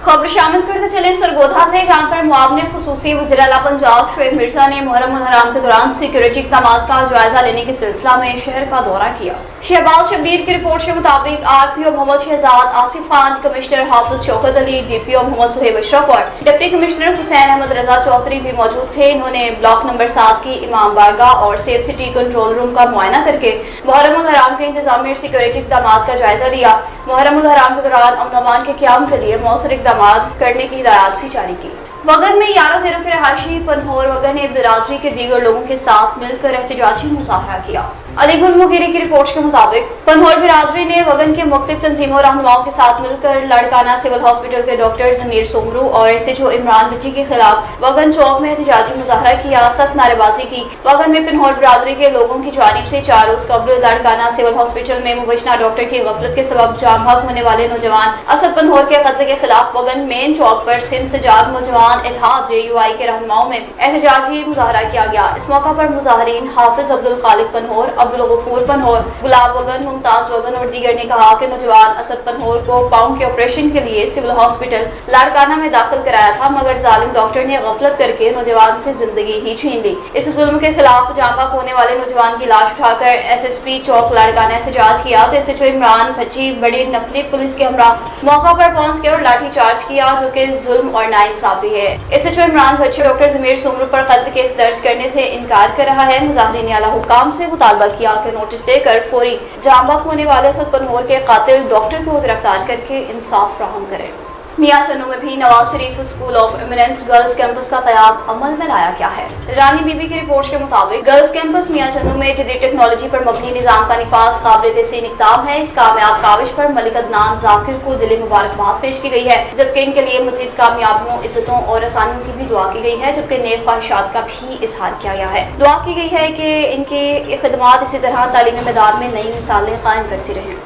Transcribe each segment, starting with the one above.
खबर शामिल करते चले सरगोधा से, जहां पर मुआवने खुसूसी वज़ीर आला पंजाब शोएब मिर्जा ने मुहर्रम उल हराम के दौरान सिक्योरिटी इक़दामात का जायजा लेने के सिलसिला में शहर का दौरा किया। शहबाज शब्बीर की रिपोर्ट के मुताबिक RPO मोहम्मद शहजाद आसिफ खान, कमिश्नर हाफिज शौकत अली, DPO मोहम्मद सुहेब अशरफ और डिप्टी कमिश्नर हुसैन अहमद रजा चौधरी भी मौजूद थे। इन्होंने ब्लॉक नंबर 7 की इमाम बारगाह और सेफ सिटी कंट्रोल रूम का मुआयना करके मुहर्रम उल हराम के इंतजामी और सिक्योरिटी इक़दामात का जायजा लिया। मुहर्रम उल हराम के दौरान अमन अमान के क़याम के लिए मौसर इक़दामात करने की हिदायत भी जारी की। वगन में यारों गिरोह के रहायशी पनहोर वगन ने बिरादरी के दीगर लोगों के साथ मिलकर एहतजाजी मुजाहरा किया। अली गुल मुगीरी की रिपोर्ट के मुताबिक पनहोर बिरादरी ने वगन के मुख्तलिफ तंजीमों और रहनुमाओं के साथ मिलकर लड़काना सिविल हॉस्पिटल के डॉक्टर जमीर सोमरू और SHO इमरान भट्टी के खिलाफ वगन चौक में एहतजाजी मुजाहरा किया, सख्त नारेबाजी की। वगन में पनहोर बिरादरी के लोगों की जानिब से 4 रोज कबल लड़काना सिविल हॉस्पिटल में मुबैना डॉक्टर की गफलत के सबब जाम हक होने वाले नौजवान असद पनहोर के कत्ल के खिलाफ वगन मेन चौक पर सिंध सजाद नौजवान इत्तेहाद JUI के रहनुमाओं में एहतजाजी मुजाहरा किया गया। इस मौका पर मुजाहरीन हाफिज अब्दुल खालिक पनहोर, अब्दुल गफूर पनहोर, गुलाब वगन, मुमताज वगन और दीगर ने कहा कि नौजवान असद पनहोर को पाँव के ऑपरेशन के लिए सिविल हॉस्पिटल लाड़काना में दाखिल कराया था, मगर जालिम डॉक्टर ने गफलत करके नौजवान से जिंदगी ही छीन ली। इस जुल्म के खिलाफ जाम हक होने वाले नौजवान की लाश उठाकर SSP चौक लाड़काना एहतजाज किया तो SHO इमरान भट्टी बड़ी नफली पुलिस के हमरा मौका पर पहुंच के और लाठी चार्ज किया, जो कि जुल्म और नाइंसाफी है। SHO इमरान भट्टी डॉक्टर जमीर सोमरू पर कत्ल केस दर्ज करने से इनकार कर रहा है। मुजाहिरीन ने आला हुक्काम से मुतालबा किया कि नोटिस देकर फौरी जाम हक होने वाले असद पनहोर के कातिल डॉक्टर को गिरफ्तार करके इंसाफ फराहम करें। मियां सन्नू में भी Nawaz Sharif school of eminence girls campus का क़याम अमल में लाया गया है। रानी बीबी की रिपोर्ट के मुताबिक गर्ल्स कैंपस मियां सन्नू में जदीद टेक्नोलॉजी पर मबनी निज़ाम का निफाज काबिल तहसीन इक़दाम है। इस कामयाब काविश पर मलिक अदनान जाकिर को दिली मुबारकबाद पेश की गई है, जबकि इनके लिए मजीद कामयाबियों, इज्जतों और आसानियों की भी दुआ की गई है, जबकि नेक ख्वाहिशात का भी इजहार किया गया है। दुआ की गई है कि इनकी खिदमात इसी तरह तालीमी मैदान में नई मिसालें कायम करती रहें।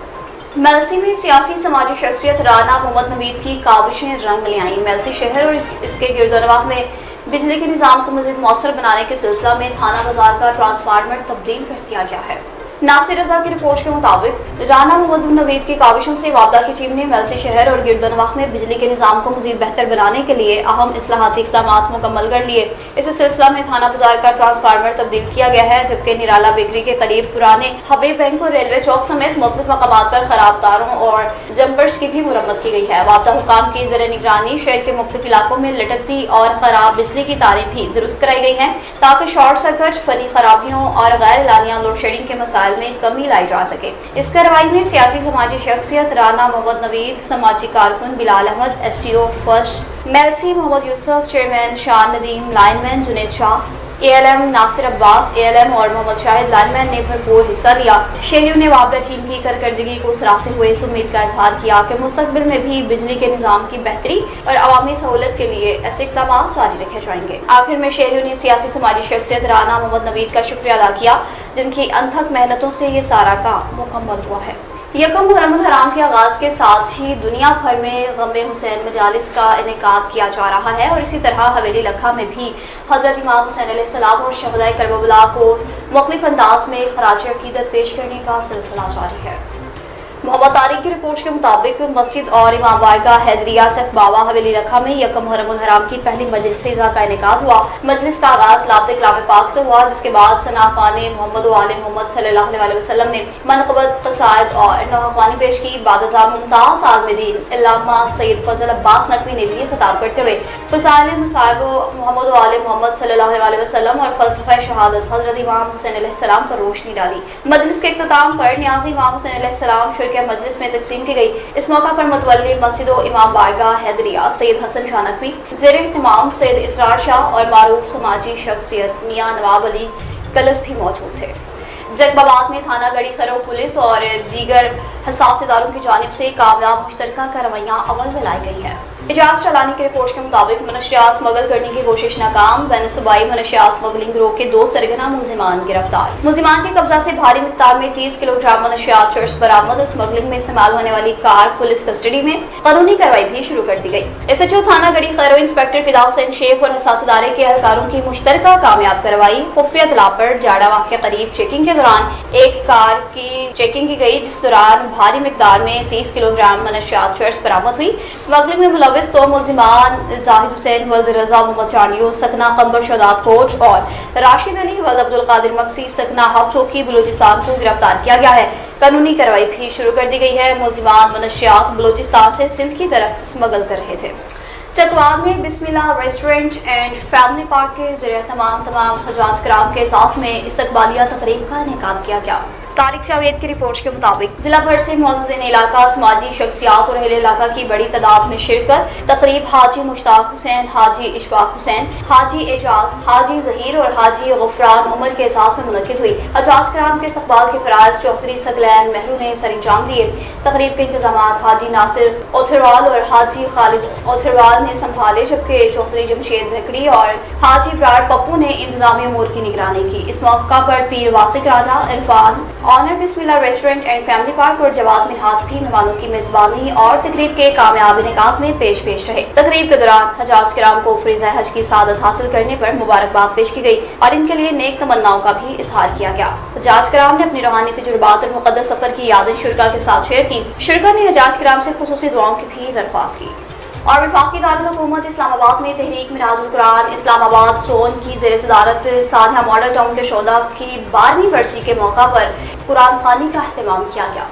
मेलसी में सियासी समाजी शख्सियत राना मोहम्मद नवीद की काविशें रंग ले आईं। मेलसी शहर और इसके गिरदोनवाह में बिजली के निज़ाम को मज़ीद मौसर बनाने के सिलसिला में थाना बाजार का ट्रांसफार्मर तब्दील कर दिया गया है। नासिर रजा की रिपोर्ट के मुताबिक राना मोहम्मद नवीद की काविशों से वाबदा की टीम ने मेलसी शहर और गिरदोनवाह में बिजली के निज़ाम को मज़ीद बेहतर बनाने के लिए अहम इस्लाहाती इक़दामात मुकम्मल कर लिए। इस सिलसिला में थाना बाजार का ट्रांसफार्मर तब्दील किया गया है, जबकि निराला बेकरी के करीब पुराने हबीब बैंक और रेलवे चौक समेत मुख्तलिफ मकामात पर खराब तारों और जम्पर्स की भी मुरम्मत की गई है। वाबदा हुकाम की ज़र निगरानी शहर के मुख्तलिफ इलाकों में लटकती और खराब बिजली की तारें भी दुरुस्त कराई गई हैं, ताकि शॉर्ट सर्किट, फनी खराबियों और गैर एलानिया लोड शेडिंग के मसाइल में कमी लाई जा सके। इस कार्रवाई में सियासी समाजी शख्सियत राना मोहम्मद नवीद, समाजी कारकुन Bilal Ahmed, STO first Mailsi Mohammad Yousuf, chairman Shan Nadeem, lineman Junaid Shah, ALM Nasir Abbas, ALM और मोहम्मद शाहिद लाइनमैन ने भरपूर हिस्सा लिया। शहरियों ने वाबला टीम की कारकर्दगी को सराहते हुए इस उम्मीद का इजहार किया कि मुस्तकबिल में भी बिजली के निज़ाम की बेहतरी और अवामी सहूलत के लिए ऐसे इक़दाम जारी रखे जाएंगे। आखिर में शहरियों ने सियासी समाजी शख्सियत राना मोहम्मद नवीद का शुक्रिया अदा किया, जिनकी अनथक मेहनतों से ये सारा काम मुकम्मल हुआ है। यकम मुहर्रम उल हराम के आगाज़ के साथ ही दुनिया भर में गम हुसैन मजालिस का इनेकाद किया जा रहा है और इसी तरह हवेली लखा में भी हज़रत इमाम हुसैन अलैहिस्सलाम और शहदाए करबला को मुख्तलिफ अंदाज में खराज अकीदत पेश करने का सिलसिला जारी है। मोहम्मद तारिक की रिपोर्ट के मुताबिक मस्जिद और इमाम बारगाह हैदरिया चक बाबा हवेली लखा में यकम मुहर्रम उल हराम की पहली मजलिस इज़ा का इनेकाद हुआ। मजलिस का आगाज़ लाब्द कलाम पाक से हुआ, जिसके बाद सनाखाने मोहम्मद व आले मोहम्मद सल्लल्लाहु अलैहि वसल्लम ने मनक़बत क़साइद और नवाख्वानी पेश की। बादशाह मुमताज़ आलमदीन इल्लामा सैयद फजल अब्बास नकवी ने भी खिताब करते हुए फ़ज़ाइल मसाइब मोहम्मद व आले मोहम्मद सल्लल्लाहु अलैहि वसल्लम और फ़लसफ़ा शहादत हज़रत इमाम हुसैन अलैहिस्सलाम पर रोशनी डाली। मजलिस के इख्तिताम पर न्याज़ी इमाम हुसैन अलैहिस्सलाम के मजलिस में तकसीम की गई। इस मौका पर मुतवल्ली मस्जिद व इमाम बारगाह हैदरिया सैयद हसन शाह नकवी, ज़ेर इहतिमाम सैयद इसरार शाह और मारूफ समाजी शख्सियत मियां नवाब अली कलस भी मौजूद थे। जगबाबाद में थाना गढ़ी खरो पुलिस और दीगर हसास इदारों की जानिब से कामयाब मुश्तरका कार्रवाइयाँ अमल में लाई गई हैं। एजाज टलानी की रिपोर्ट के मुताबिक मनशियात स्मगल करने की कोशिश नाकाम, बैन सूबाई मनशियात स्मगलिंग गिरोह के 2 सरगना मुलजिमान गिरफ्तार। मुलजिमान के कब्जा से भारी मिकदार में 30 किलोग्राम मनशियात चर्स बरामद। स्मगलिंग में इस्तेमाल होने वाली कार पुलिस कस्टडी में, कानूनी कार्रवाई भी शुरू कर दी गई। SHO थाना गढ़ी खैरो इंस्पेक्टर फिदा हुसैन शेख और हसास इदारे के एहलकारों की मुश्तरका कामयाब कार्रवाई। खुफिया इत्तला पर जाड़ावाह के करीब चेकिंग के दौरान एक कार की चेकिंग की गई, जिस दौरान भारी मिकदार में 30 किलोग्राम मनशियात चर्स बरामद हुई। स्मगलिंग में मुलविस 2 मुलजिमान जाहिद हुसैन वल्द रजा मोहम्मद चानियो सकना कंबर शदात कोच और राशिद अली वल्द अब्दुल कादिर मक्सी सकना हब चौकी बलूचिस्तान को गिरफ्तार किया गया है। कानूनी कार्रवाई भी शुरू कर दी गई है। मुलजिमान मनशियात बलूचिस्तान से सिंध की तरफ स्मगल कर रहे थे। चकवाल में बिस्मिल्लाह रेस्टोरेंट एंड फैमिली पार्क के ज़रिए तमाम हजाज कराम के एहसास में इस्तकबालिया तकरीब का इनेकाद किया गया। तारिक जावेद की रिपोर्ट के मुताबिक जिला भर से मौजूदीन इलाका, समाजी शख्सियात और अहले इलाका की बड़ी तादाद में शिरकत। तकरीब हाजी मुश्ताक हुसैन, हाजी इशफाक हुसैन, हाजी एजाज, हाजी जहीर और हाजी गफरान उमर के एहसास में मुनक्किद हुई। हजाज कराम के इस्तकबाल के फराज चौधरी सगलैन महरू ने सर अंजाम दिए। तकरीब के इंतजाम हाजी नासिर ओथरवाल और हाजी खालिद ओथरवाल ने संभाले, जबकि चौधरी जमशेद भकड़ी और हाजी ब्राड पप्पू ने इंतजामी अमूर की निगरानी की। इस मौका पर Pir Wasiq Raja Irfan owner Bismillah restaurant and family park और जवाद मिनहास भी मेहमानों की मेजबानी और तकरीब के कामयाब इनेकाद में पेश रहे। तकरीब के दौरान हजाज किराम को फरीज़ा हज की सादत हासिल करने पर मुबारकबाद पेश की गई और इनके लिए नेक तमन्नाओं का भी इजहार किया गया। हजाज किराम ने अपनी रूहानी तजुर्बात और मुक़द्दस सफर की यादें शुरका के साथ शेयर की। शुरका ने हजाज किराम से खुसूसी दुआओं की भी दरख्वास्त की। और वफाकी दारुल हुकूमत इस्लामाबाद में तहरीक मिनहाजुल कुरान इस्लामाबाद जोन की ज़ेर सदारत सानिया मॉडल टाउन के शोधा की 12वीं बरसी के मौका पर कुरान ख़वानी का अहतमाम किया गया।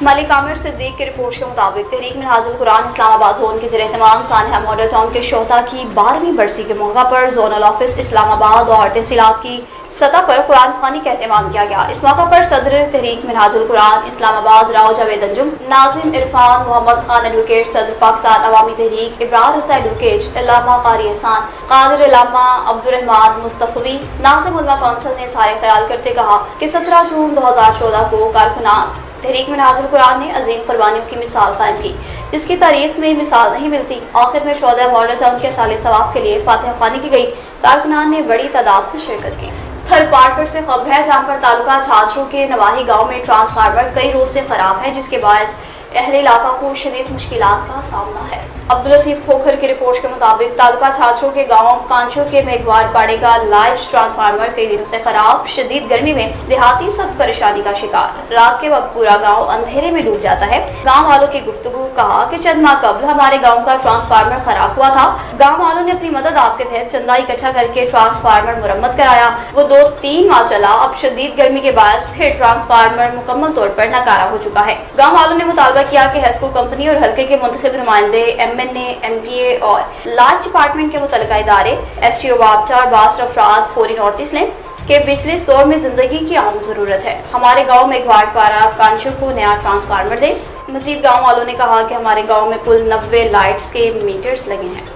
मलिक आमिर सिद्दीक की रिपोर्ट के मुताबिक तहरीक मिनहाजुल कुरान इस्लामाबाद जोन के ज़ेर तमाम सानिया मॉडल टाउन के शोधा की 12वीं बरसी के मौका पर जोनल ऑफिस इस्लामाबाद और तहसीलात की सतह पर कुरान ख़वानी का अहतमाम किया गया। इस मौका पर सदर तहरीक मिनहाजुल कुरान इस्लामाबाद राव जावेद अंजुम, नाजिम इरफान मोहम्मद खान एडवोकेट, सदर पाकिस्तान अवामी तहरीक इब्रार रज़ा एडवोकेट, इल्लामा कारी एहसान, कादिर इल्लामा अब्दुर्रहमान मुस्तफ़वी, नाज़िम उलमा कौंसिल ने सारे ख्याल करते कहा कि 17 जून 2014 को कारकुनान तहरीक मिनहाजुल कुरान ने अजीम कुर्बानियों की मिसाल कायम की, जिसकी तारीख में मिसाल नहीं मिलती। आखिर में शोधा मॉडल टाउन के साले सवाब के लिए फातिहा ख़वानी की गई। कारकुनान ने बड़ी तादाद में शिरकत की। थर्ड पार्टर से खबर है, जहाँ पर तालुका छाछरू के नवाही गांव में ट्रांसफार्मर कई रोज से खराब है, जिसके बायस अहले इलाका को शदीद मुश्किलात का सामना है। अब्दुल लतीफ खोखर की रिपोर्ट के मुताबिक तालुका छाछरू के गांव कांचो के मेघवार पाड़े का लाइट ट्रांसफार्मर कई दिनों से खराब, शदीद गर्मी में देहाती सख्त परेशानी का शिकार। रात के वक्त पूरा गांव अंधेरे में डूब जाता है। गांव वालों की गुफ्तगू कहा कि चंद माह कबल हमारे गांव का ट्रांसफार्मर खराब हुआ था। गांव वालों ने अपनी मदद आपके तहत चंदा इकट्ठा करके ट्रांसफार्मर मुरम्मत कराया। वो 2-3 माह चला। अब शदीद गर्मी के बायस फिर ट्रांसफार्मर मुकम्मल तौर पर नाकारा हो चुका है। गाँव वालों ने मुतालबा किया कि हेस्को कंपनी और हल्के के मुंतखब नुमाइंदे MNA, MPA और लाइट डिपार्टमेंट के मुतल्लिका इदारे STO वापटा और बासर अफराद फौरी नोटिस लें कि बिजली इस दौर में जिंदगी की आम जरूरत है। हमारे गांव में मेघवारपाड़ा कांचो को नया ट्रांसफार्मर दें। मजीद गांव वालों ने कहा कि हमारे गांव में कुल 90 लाइट्स के मीटर्स लगे हैं।